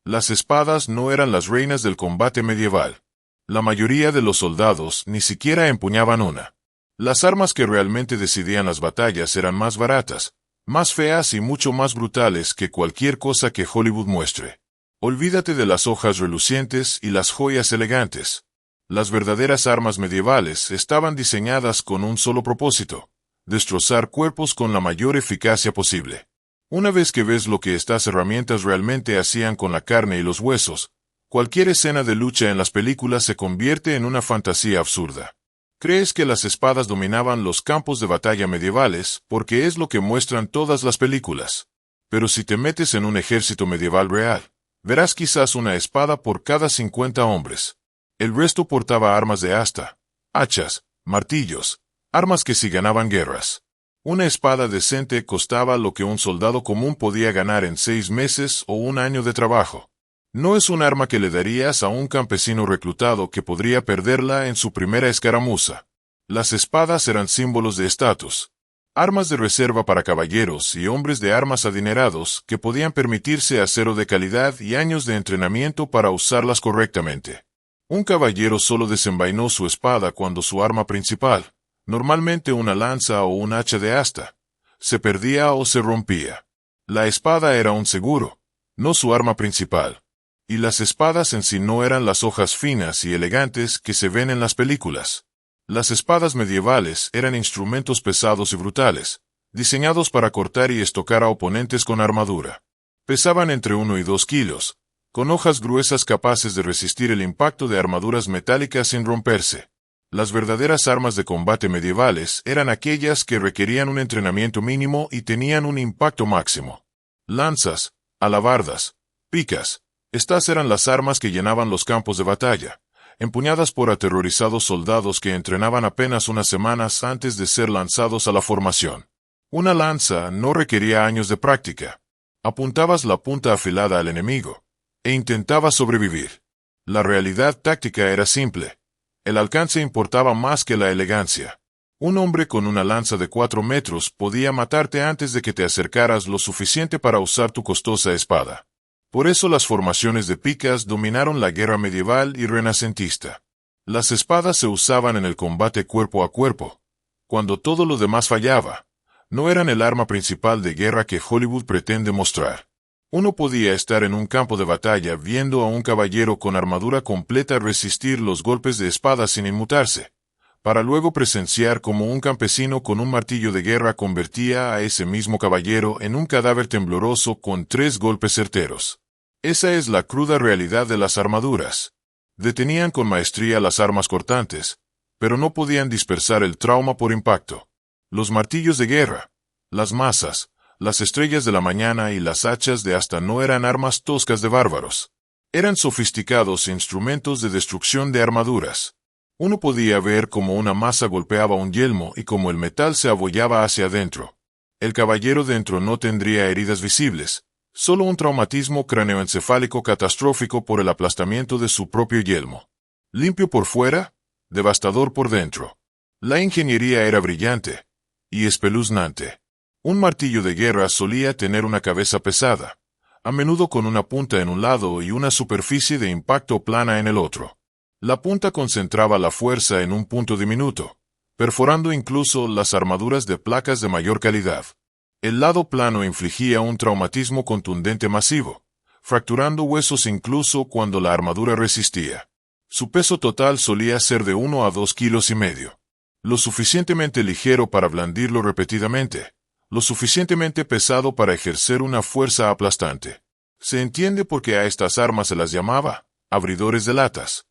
Las espadas no eran las reinas del combate medieval. La mayoría de los soldados ni siquiera empuñaban una. Las armas que realmente decidían las batallas eran más baratas, más feas y mucho más brutales que cualquier cosa que Hollywood muestre. Olvídate de las hojas relucientes y las joyas elegantes. Las verdaderas armas medievales estaban diseñadas con un solo propósito: destrozar cuerpos con la mayor eficacia posible. Una vez que ves lo que estas herramientas realmente hacían con la carne y los huesos, cualquier escena de lucha en las películas se convierte en una fantasía absurda. Crees que las espadas dominaban los campos de batalla medievales porque es lo que muestran todas las películas. Pero si te metes en un ejército medieval real, verás quizás una espada por cada 50 hombres. El resto portaba armas de asta, hachas, martillos, armas que sí ganaban guerras. Una espada decente costaba lo que un soldado común podía ganar en 6 meses o un año de trabajo. No es un arma que le darías a un campesino reclutado que podría perderla en su primera escaramuza. Las espadas eran símbolos de estatus. Armas de reserva para caballeros y hombres de armas adinerados que podían permitirse acero de calidad y años de entrenamiento para usarlas correctamente. Un caballero solo desenvainó su espada cuando su arma principal, normalmente una lanza o un hacha de asta, se perdía o se rompía. La espada era un seguro, no su arma principal. Y las espadas en sí no eran las hojas finas y elegantes que se ven en las películas. Las espadas medievales eran instrumentos pesados y brutales, diseñados para cortar y estocar a oponentes con armadura. Pesaban entre 1 y 2 kilos, con hojas gruesas capaces de resistir el impacto de armaduras metálicas sin romperse. Las verdaderas armas de combate medievales eran aquellas que requerían un entrenamiento mínimo y tenían un impacto máximo. Lanzas, alabardas, picas. Estas eran las armas que llenaban los campos de batalla, empuñadas por aterrorizados soldados que entrenaban apenas unas semanas antes de ser lanzados a la formación. Una lanza no requería años de práctica. Apuntabas la punta afilada al enemigo e intentabas sobrevivir. La realidad táctica era simple. El alcance importaba más que la elegancia. Un hombre con una lanza de 4 metros podía matarte antes de que te acercaras lo suficiente para usar tu costosa espada. Por eso las formaciones de picas dominaron la guerra medieval y renacentista. Las espadas se usaban en el combate cuerpo a cuerpo, cuando todo lo demás fallaba. No eran el arma principal de guerra que Hollywood pretende mostrar. Uno podía estar en un campo de batalla viendo a un caballero con armadura completa resistir los golpes de espada sin inmutarse, para luego presenciar cómo un campesino con un martillo de guerra convertía a ese mismo caballero en un cadáver tembloroso con 3 golpes certeros. Esa es la cruda realidad de las armaduras. Detenían con maestría las armas cortantes, pero no podían dispersar el trauma por impacto. Los martillos de guerra, las mazas, las estrellas de la mañana y las hachas de asta no eran armas toscas de bárbaros. Eran sofisticados instrumentos de destrucción de armaduras. Uno podía ver cómo una maza golpeaba un yelmo y cómo el metal se abollaba hacia adentro. El caballero dentro no tendría heridas visibles, solo un traumatismo craneoencefálico catastrófico por el aplastamiento de su propio yelmo. Limpio por fuera, devastador por dentro. La ingeniería era brillante y espeluznante. Un martillo de guerra solía tener una cabeza pesada, a menudo con una punta en un lado y una superficie de impacto plana en el otro. La punta concentraba la fuerza en un punto diminuto, perforando incluso las armaduras de placas de mayor calidad. El lado plano infligía un traumatismo contundente masivo, fracturando huesos incluso cuando la armadura resistía. Su peso total solía ser de 1 a 2 kilos y medio. Lo suficientemente ligero para blandirlo repetidamente, lo suficientemente pesado para ejercer una fuerza aplastante. Se entiende por qué a estas armas se las llamaba abridores de latas.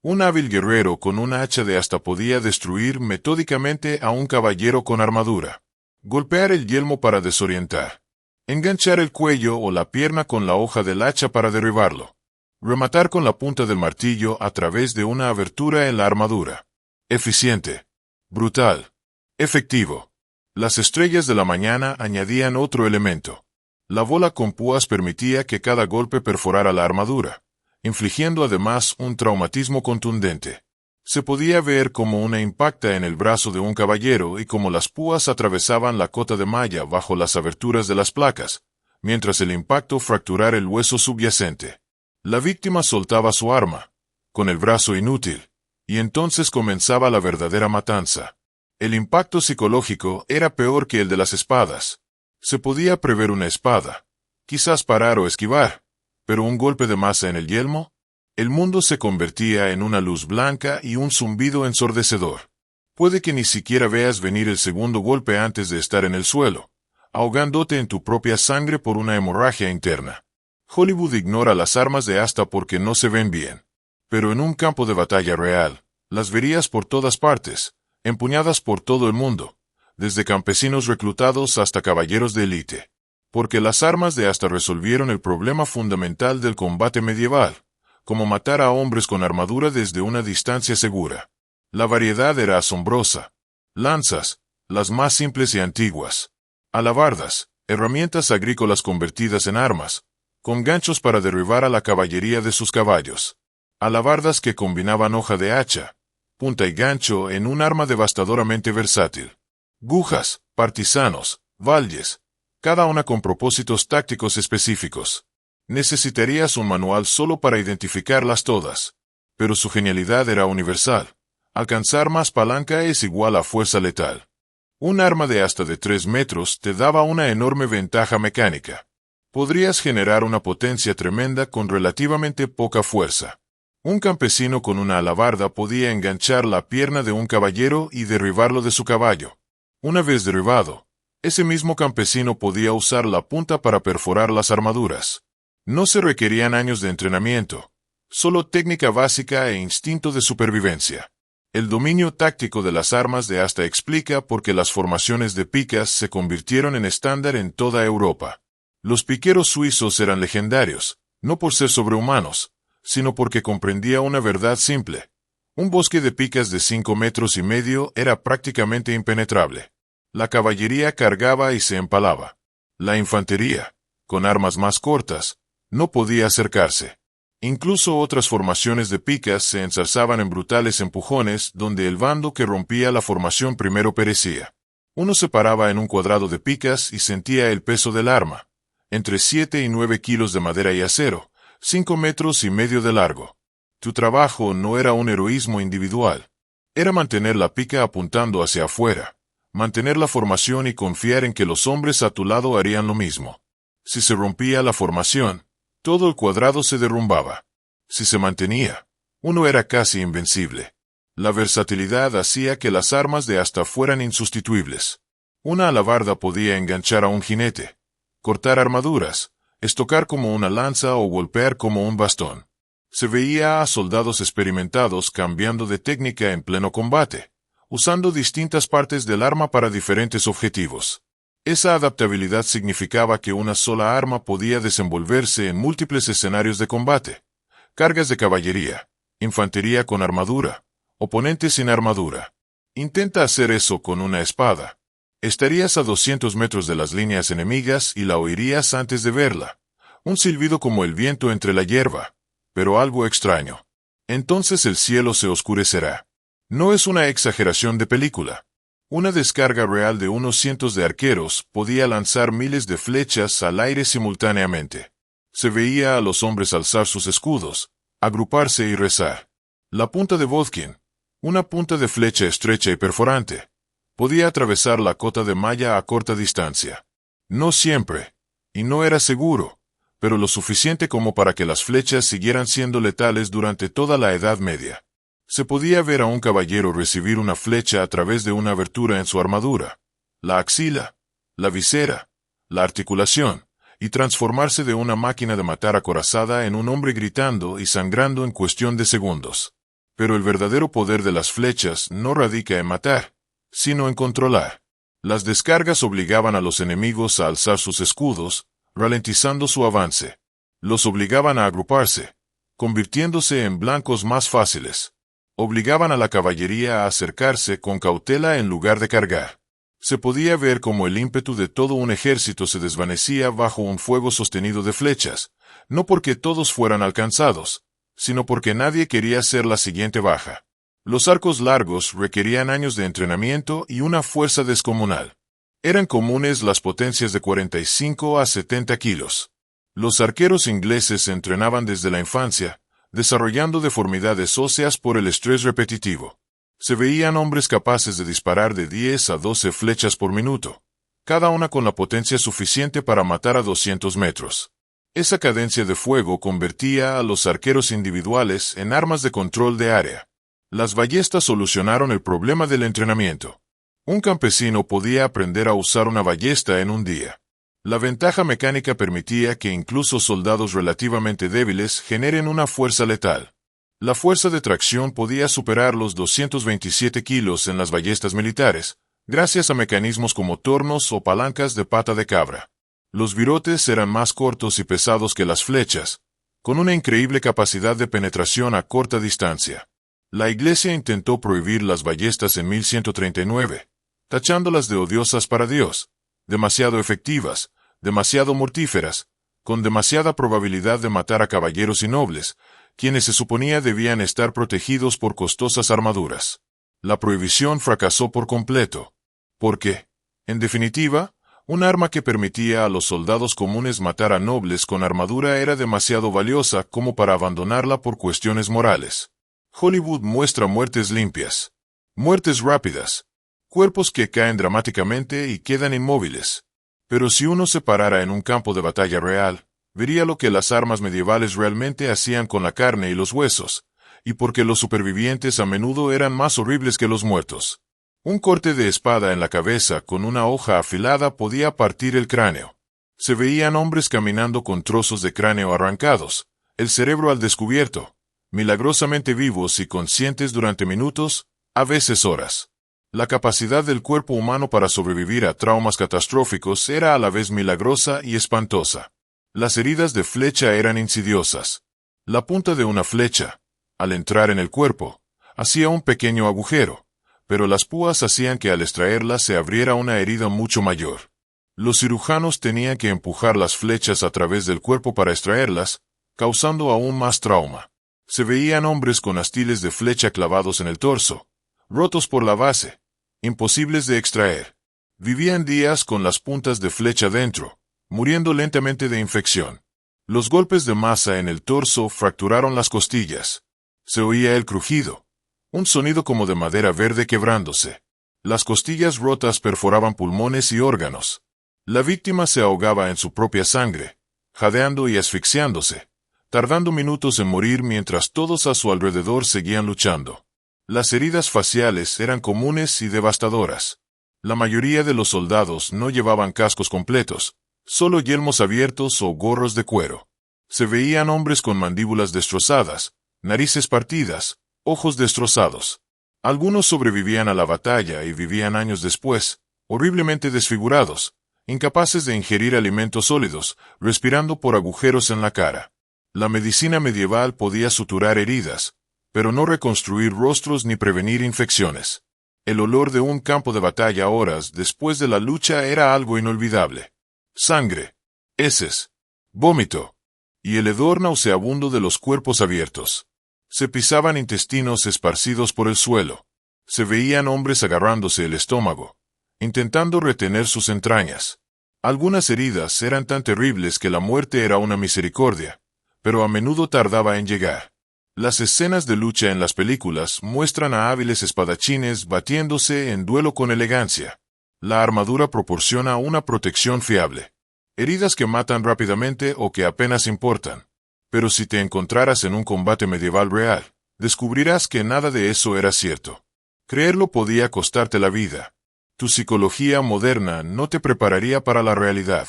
Un hábil guerrero con una hacha de asta podía destruir metódicamente a un caballero con armadura. Golpear el yelmo para desorientar. Enganchar el cuello o la pierna con la hoja del hacha para derribarlo. Rematar con la punta del martillo a través de una abertura en la armadura. Eficiente. Brutal. Efectivo. Las estrellas de la mañana añadían otro elemento. La bola con púas permitía que cada golpe perforara la armadura, infligiendo además un traumatismo contundente. Se podía ver cómo una impacta en el brazo de un caballero y cómo las púas atravesaban la cota de malla bajo las aberturas de las placas, mientras el impacto fracturara el hueso subyacente. La víctima soltaba su arma, con el brazo inútil, y entonces comenzaba la verdadera matanza. El impacto psicológico era peor que el de las espadas. Se podía prever una espada, quizás parar o esquivar, pero un golpe de masa en el yelmo, el mundo se convertía en una luz blanca y un zumbido ensordecedor. Puede que ni siquiera veas venir el segundo golpe antes de estar en el suelo, ahogándote en tu propia sangre por una hemorragia interna. Hollywood ignora las armas de asta porque no se ven bien. Pero en un campo de batalla real, las verías por todas partes, empuñadas por todo el mundo, desde campesinos reclutados hasta caballeros de élite. Porque las armas de asta resolvieron el problema fundamental del combate medieval, como matar a hombres con armadura desde una distancia segura. La variedad era asombrosa. Lanzas, las más simples y antiguas. Alabardas, herramientas agrícolas convertidas en armas, con ganchos para derribar a la caballería de sus caballos. Alabardas que combinaban hoja de hacha, punta y gancho en un arma devastadoramente versátil. Gujas, partisanos, valles, cada una con propósitos tácticos específicos. Necesitarías un manual solo para identificarlas todas. Pero su genialidad era universal. Alcanzar más palanca es igual a fuerza letal. Un arma de hasta de 3 metros te daba una enorme ventaja mecánica. Podrías generar una potencia tremenda con relativamente poca fuerza. Un campesino con una alabarda podía enganchar la pierna de un caballero y derribarlo de su caballo. Una vez derribado, ese mismo campesino podía usar la punta para perforar las armaduras. No se requerían años de entrenamiento, solo técnica básica e instinto de supervivencia. El dominio táctico de las armas de asta explica por qué las formaciones de picas se convirtieron en estándar en toda Europa. Los piqueros suizos eran legendarios, no por ser sobrehumanos, sino porque comprendía una verdad simple. Un bosque de picas de 5,5 metros era prácticamente impenetrable. La caballería cargaba y se empalaba. La infantería, con armas más cortas, no podía acercarse. Incluso otras formaciones de picas se enzarzaban en brutales empujones donde el bando que rompía la formación primero perecía. Uno se paraba en un cuadrado de picas y sentía el peso del arma, entre 7 y 9 kilos de madera y acero, 5,5 metros de largo. Tu trabajo no era un heroísmo individual. Era mantener la pica apuntando hacia afuera, mantener la formación y confiar en que los hombres a tu lado harían lo mismo. Si se rompía la formación, todo el cuadrado se derrumbaba. Si se mantenía, uno era casi invencible. La versatilidad hacía que las armas de asta fueran insustituibles. Una alabarda podía enganchar a un jinete, cortar armaduras, estocar como una lanza o golpear como un bastón. Se veía a soldados experimentados cambiando de técnica en pleno combate, usando distintas partes del arma para diferentes objetivos. Esa adaptabilidad significaba que una sola arma podía desenvolverse en múltiples escenarios de combate. Cargas de caballería, infantería con armadura, oponentes sin armadura. Intenta hacer eso con una espada. Estarías a 200 metros de las líneas enemigas y la oirías antes de verla. Un silbido como el viento entre la hierba, pero algo extraño. Entonces el cielo se oscurecerá. No es una exageración de película. Una descarga real de unos cientos de arqueros podía lanzar miles de flechas al aire simultáneamente. Se veía a los hombres alzar sus escudos, agruparse y rezar. La punta de Vodkin, una punta de flecha estrecha y perforante, podía atravesar la cota de malla a corta distancia. No siempre, y no era seguro, pero lo suficiente como para que las flechas siguieran siendo letales durante toda la Edad Media. Se podía ver a un caballero recibir una flecha a través de una abertura en su armadura, la axila, la visera, la articulación, y transformarse de una máquina de matar acorazada en un hombre gritando y sangrando en cuestión de segundos. Pero el verdadero poder de las flechas no radica en matar, sino en controlar. Las descargas obligaban a los enemigos a alzar sus escudos, ralentizando su avance. Los obligaban a agruparse, convirtiéndose en blancos más fáciles. Obligaban a la caballería a acercarse con cautela en lugar de cargar. Se podía ver cómo el ímpetu de todo un ejército se desvanecía bajo un fuego sostenido de flechas, no porque todos fueran alcanzados, sino porque nadie quería ser la siguiente baja. Los arcos largos requerían años de entrenamiento y una fuerza descomunal. Eran comunes las potencias de 45 a 70 kilos. Los arqueros ingleses se entrenaban desde la infancia, desarrollando deformidades óseas por el estrés repetitivo. Se veían hombres capaces de disparar de 10 a 12 flechas por minuto, cada una con la potencia suficiente para matar a 200 metros. Esa cadencia de fuego convertía a los arqueros individuales en armas de control de área. Las ballestas solucionaron el problema del entrenamiento. Un campesino podía aprender a usar una ballesta en un día. La ventaja mecánica permitía que incluso soldados relativamente débiles generen una fuerza letal. La fuerza de tracción podía superar los 227 kilos en las ballestas militares, gracias a mecanismos como tornos o palancas de pata de cabra. Los virotes eran más cortos y pesados que las flechas, con una increíble capacidad de penetración a corta distancia. La Iglesia intentó prohibir las ballestas en 1139, tachándolas de odiosas para Dios, demasiado efectivas, demasiado mortíferas, con demasiada probabilidad de matar a caballeros y nobles, quienes se suponía debían estar protegidos por costosas armaduras. La prohibición fracasó por completo, porque, en definitiva, un arma que permitía a los soldados comunes matar a nobles con armadura era demasiado valiosa como para abandonarla por cuestiones morales. Hollywood muestra muertes limpias, muertes rápidas, cuerpos que caen dramáticamente y quedan inmóviles. Pero si uno se parara en un campo de batalla real, vería lo que las armas medievales realmente hacían con la carne y los huesos, y porque los supervivientes a menudo eran más horribles que los muertos. Un corte de espada en la cabeza con una hoja afilada podía partir el cráneo. Se veían hombres caminando con trozos de cráneo arrancados, el cerebro al descubierto, milagrosamente vivos y conscientes durante minutos, a veces horas. La capacidad del cuerpo humano para sobrevivir a traumas catastróficos era a la vez milagrosa y espantosa. Las heridas de flecha eran insidiosas. La punta de una flecha, al entrar en el cuerpo, hacía un pequeño agujero, pero las púas hacían que al extraerla se abriera una herida mucho mayor. Los cirujanos tenían que empujar las flechas a través del cuerpo para extraerlas, causando aún más trauma. Se veían hombres con astiles de flecha clavados en el torso, rotos por la base, imposibles de extraer. Vivían días con las puntas de flecha dentro, muriendo lentamente de infección. Los golpes de masa en el torso fracturaron las costillas. Se oía el crujido, un sonido como de madera verde quebrándose. Las costillas rotas perforaban pulmones y órganos. La víctima se ahogaba en su propia sangre, jadeando y asfixiándose, tardando minutos en morir mientras todos a su alrededor seguían luchando. Las heridas faciales eran comunes y devastadoras. La mayoría de los soldados no llevaban cascos completos, solo yelmos abiertos o gorros de cuero. Se veían hombres con mandíbulas destrozadas, narices partidas, ojos destrozados. Algunos sobrevivían a la batalla y vivían años después, horriblemente desfigurados, incapaces de ingerir alimentos sólidos, respirando por agujeros en la cara. La medicina medieval podía suturar heridas, pero no reconstruir rostros ni prevenir infecciones. El olor de un campo de batalla horas después de la lucha era algo inolvidable. Sangre, heces, vómito, y el hedor nauseabundo de los cuerpos abiertos. Se pisaban intestinos esparcidos por el suelo. Se veían hombres agarrándose el estómago, intentando retener sus entrañas. Algunas heridas eran tan terribles que la muerte era una misericordia, pero a menudo tardaba en llegar. Las escenas de lucha en las películas muestran a hábiles espadachines batiéndose en duelo con elegancia. La armadura proporciona una protección fiable. Heridas que matan rápidamente o que apenas importan. Pero si te encontraras en un combate medieval real, descubrirás que nada de eso era cierto. Creerlo podía costarte la vida. Tu psicología moderna no te prepararía para la realidad.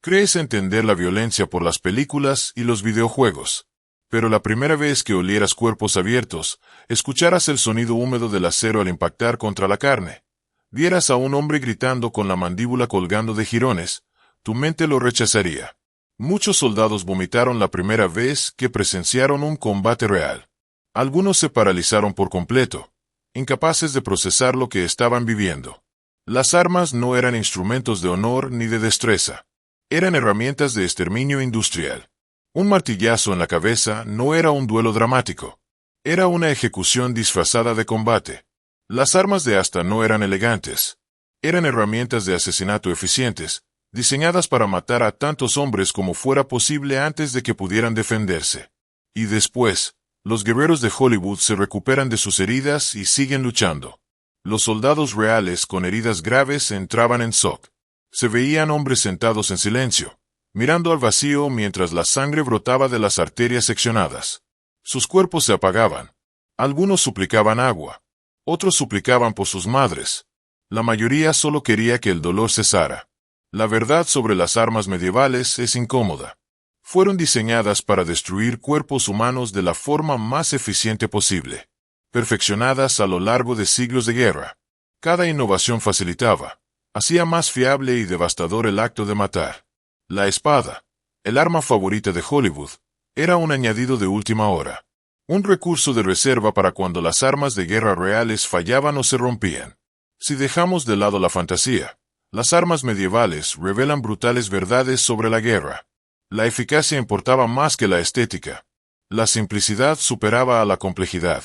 Crees entender la violencia por las películas y los videojuegos. Pero la primera vez que olieras cuerpos abiertos, escucharas el sonido húmedo del acero al impactar contra la carne, vieras a un hombre gritando con la mandíbula colgando de jirones, tu mente lo rechazaría. Muchos soldados vomitaron la primera vez que presenciaron un combate real. Algunos se paralizaron por completo, incapaces de procesar lo que estaban viviendo. Las armas no eran instrumentos de honor ni de destreza. Eran herramientas de exterminio industrial. Un martillazo en la cabeza no era un duelo dramático. Era una ejecución disfrazada de combate. Las armas de asta no eran elegantes. Eran herramientas de asesinato eficientes, diseñadas para matar a tantos hombres como fuera posible antes de que pudieran defenderse. Y después, los guerreros de Hollywood se recuperan de sus heridas y siguen luchando. Los soldados reales con heridas graves entraban en shock. Se veían hombres sentados en silencio, mirando al vacío mientras la sangre brotaba de las arterias seccionadas. Sus cuerpos se apagaban. Algunos suplicaban agua. Otros suplicaban por sus madres. La mayoría solo quería que el dolor cesara. La verdad sobre las armas medievales es incómoda. Fueron diseñadas para destruir cuerpos humanos de la forma más eficiente posible, perfeccionadas a lo largo de siglos de guerra. Cada innovación facilitaba, hacía más fiable y devastador el acto de matar. La espada, el arma favorita de Hollywood, era un añadido de última hora, un recurso de reserva para cuando las armas de guerra reales fallaban o se rompían. Si dejamos de lado la fantasía, las armas medievales revelan brutales verdades sobre la guerra. La eficacia importaba más que la estética. La simplicidad superaba a la complejidad.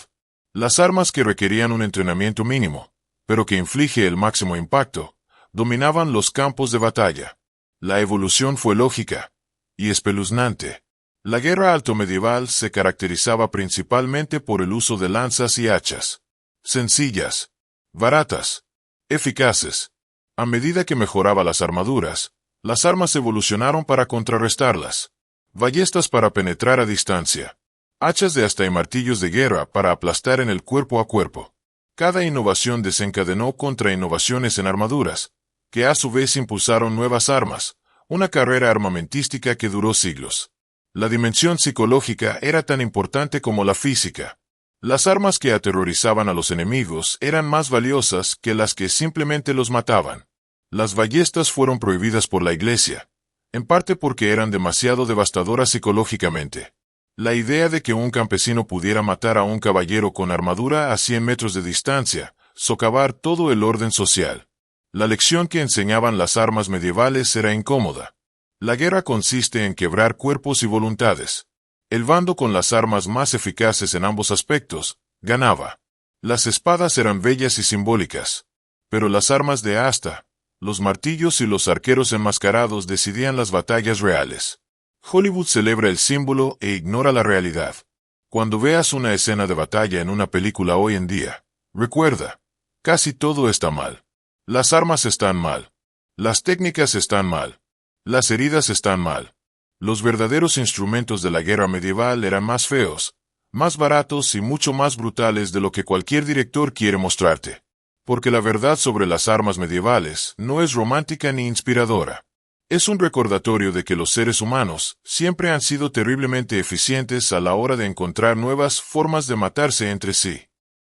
Las armas que requerían un entrenamiento mínimo, pero que inflige el máximo impacto, dominaban los campos de batalla. La evolución fue lógica y espeluznante. La guerra altomedieval se caracterizaba principalmente por el uso de lanzas y hachas. Sencillas, baratas, eficaces. A medida que mejoraba las armaduras, las armas evolucionaron para contrarrestarlas. Ballestas para penetrar a distancia. Hachas de asta y martillos de guerra para aplastar en el cuerpo a cuerpo. Cada innovación desencadenó contrainnovaciones en armaduras, que a su vez impulsaron nuevas armas, una carrera armamentística que duró siglos. La dimensión psicológica era tan importante como la física. Las armas que aterrorizaban a los enemigos eran más valiosas que las que simplemente los mataban. Las ballestas fueron prohibidas por la Iglesia, en parte porque eran demasiado devastadoras psicológicamente. La idea de que un campesino pudiera matar a un caballero con armadura a 100 metros de distancia, socavar todo el orden social. La lección que enseñaban las armas medievales era incómoda. La guerra consiste en quebrar cuerpos y voluntades. El bando con las armas más eficaces en ambos aspectos, ganaba. Las espadas eran bellas y simbólicas, pero las armas de asta, los martillos y los arqueros enmascarados decidían las batallas reales. Hollywood celebra el símbolo e ignora la realidad. Cuando veas una escena de batalla en una película hoy en día, recuerda, casi todo está mal. Las armas están mal. Las técnicas están mal. Las heridas están mal. Los verdaderos instrumentos de la guerra medieval eran más feos, más baratos y mucho más brutales de lo que cualquier director quiere mostrarte. Porque la verdad sobre las armas medievales no es romántica ni inspiradora. Es un recordatorio de que los seres humanos siempre han sido terriblemente eficientes a la hora de encontrar nuevas formas de matarse entre sí.